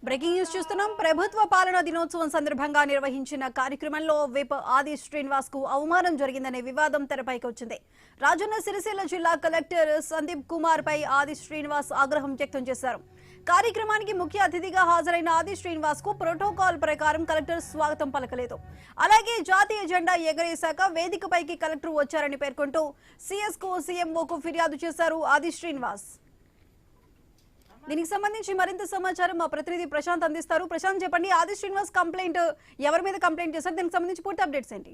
Breaking news చూస్తున్నాం. ప్రభుత్వ పాలనా దినోత్సవం సందర్భంగా నిర్వహించిన కార్యక్రమంలో విప్ ఆది శ్రీనివాస్ కు అవమానం జరిగిందనే వివాదం తెరపైకి వచ్చింది. రాజన్న సిరిసిల్ల జిల్లా కలెక్టర్ సందీప్ కుమార్ పై ఆది శ్రీనివాస్ ఆగ్రహం వ్యక్తం చేశారు. కార్యక్రమానికి ముఖ్య అతిథిగా హాజరైన ఆది శ్రీనివాస్ కు ప్రోటోకాల్ ప్రకారం కలెక్టర్ స్వాగతం పలకలేదు. అలాగే జాతీయ జెండా ఎగరేశాక వేదికపైకి కలెక్టర్ వచ్చారని పేర్కొంటూ సీఎస్ కు సీఎంఓకు ఫిర్యాదు చేశారు ఆది శ్రీనివాస్. దీనికి సంబంధించి మరింత సమాచారం మా ప్రతినిధి ప్రశాంత్ అందిస్తారు. ప్రశాంత్, చెప్పండి, ఆది శ్రీనివాస్ కంప్లైంట్ ఎవరి మీద కంప్లైంట్ చేశారు? దీనికి సంబంధించి పూర్తి అప్డేట్స్ ఏంటి?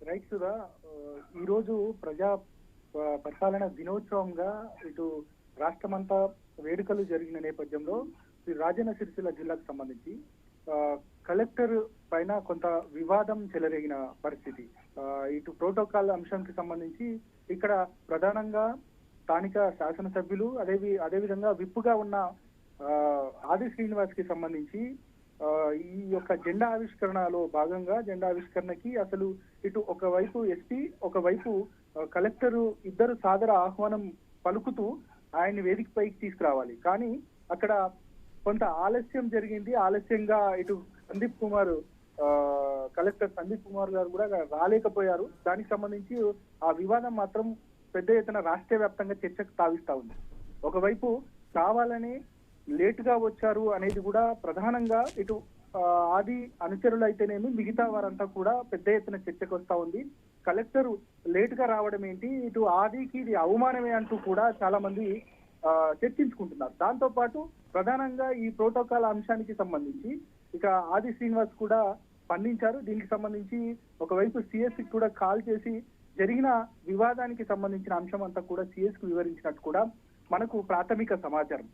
రైట్ సుధా, ఈ రోజు ప్రజా పరిపాలన దినోత్సవంగా ఇటు రాష్ట్రమంతా వేడుకలు జరిగిన నేపథ్యంలో రాజన్న సిరిసిల్ల జిల్లాకు సంబంధించి కలెక్టర్ పైన కొంత వివాదం చెలరేగిన పరిస్థితి. ఇటు ప్రోటోకాల్ అంశానికి సంబంధించి ఇక్కడ ప్రధానంగా స్థానిక శాసనసభ్యులు అదేవిధంగా విప్పుగా ఉన్న ఆది శ్రీనివాస్ కి సంబంధించి ఈ యొక్క జెండా ఆవిష్కరణలో భాగంగా జెండా ఆవిష్కరణకి అసలు ఇటు ఒకవైపు ఎస్పీ ఒకవైపు కలెక్టర్ ఇద్దరు సాదర ఆహ్వానం పలుకుతూ ఆయన్ని వేదిక పైకి తీసుకురావాలి. కానీ అక్కడ కొంత ఆలస్యం జరిగింది. ఆలస్యంగా ఇటు సందీప్ కుమార్ కలెక్టర్ సందీప్ కుమార్ గారు కూడా రాలేకపోయారు. దానికి సంబంధించి ఆ వివాదం మాత్రం పెద్ద ఎత్తున రాష్ట్ర వ్యాప్తంగా చర్చకు తావిస్తా ఉంది. ఒకవైపు కావాలని లేటుగా వచ్చారు అనేది కూడా ప్రధానంగా ఇటు ఆది అనుచరులు అయితేనేమి మిగతా వారంతా కూడా పెద్ద ఎత్తున చర్చకు వస్తా ఉంది. కలెక్టర్ లేటుగా రావడం ఏంటి, ఇటు ఆదికి ఇది అవమానమే అంటూ కూడా చాలా మంది చర్చించుకుంటున్నారు. దాంతో పాటు ప్రధానంగా ఈ ప్రోటోకాల్ అంశానికి సంబంధించి ఇక ఆది శ్రీనివాస్ కూడా స్పందించారు. దీనికి సంబంధించి ఒకవైపు సిఎస్కి కూడా కాల్ చేసి జరిగిన వివాదానికి సంబంధించిన అంశం అంతా కూడా సిఎస్ కు వివరించినట్టు కూడా మనకు ప్రాథమిక సమాచారం.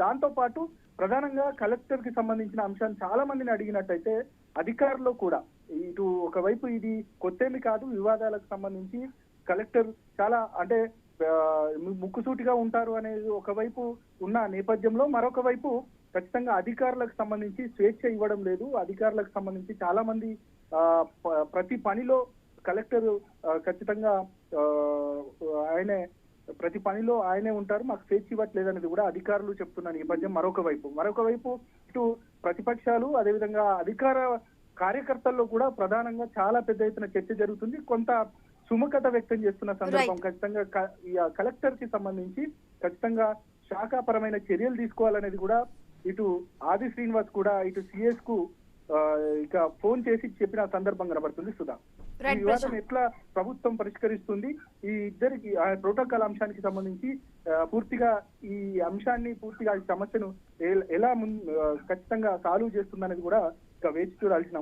దాంతో పాటు ప్రధానంగా కలెక్టర్ కి సంబంధించిన అంశాన్ని చాలా మందిని అడిగినట్టయితే అధికారులు కూడా ఇటు ఒకవైపు ఇది కొత్తేమి కాదు, వివాదాలకు సంబంధించి కలెక్టర్ చాలా అంటే ముక్కుసూటిగా ఉంటారు అనేది ఒకవైపు ఉన్న నేపథ్యంలో మరొక వైపు ఖచ్చితంగా అధికారులకు సంబంధించి స్వేచ్ఛ ఇవ్వడం లేదు. అధికారులకు సంబంధించి చాలా మంది ప్రతి పనిలో కలెక్టర్ ఖచ్చితంగా ప్రతి పనిలో ఆయనే ఉంటారు, మాకు స్వేచ్ఛ ఇవ్వట్లేదు అనేది కూడా అధికారులు చెప్తున్న నేపథ్యం. మరొక వైపు ఇటు ప్రతిపక్షాలు అదేవిధంగా అధికార కార్యకర్తల్లో కూడా ప్రధానంగా చాలా పెద్ద ఎత్తున చర్చ జరుగుతుంది. కొంత సుముఖత వ్యక్తం చేస్తున్న సందర్భం. ఖచ్చితంగా కలెక్టర్ కి సంబంధించి ఖచ్చితంగా శాఖాపరమైన చర్యలు తీసుకోవాలనేది కూడా ఇటు ఆది శ్రీనివాస్ కూడా ఇటు సిఎస్ కు ఇక ఫోన్ చేసి చెప్పిన సందర్భం కనబడుతుంది. సుధా, ఈ వివాదం ఎట్లా ప్రభుత్వం పరిష్కరిస్తుంది, ఈ ఇద్దరికి ప్రోటోకాల్ అంశానికి సంబంధించి పూర్తిగా ఈ సమస్యను ఎలా ఖచ్చితంగా సాల్వ్ చేస్తుంది అనేది కూడా ఇక వేచి చూడాల్సిన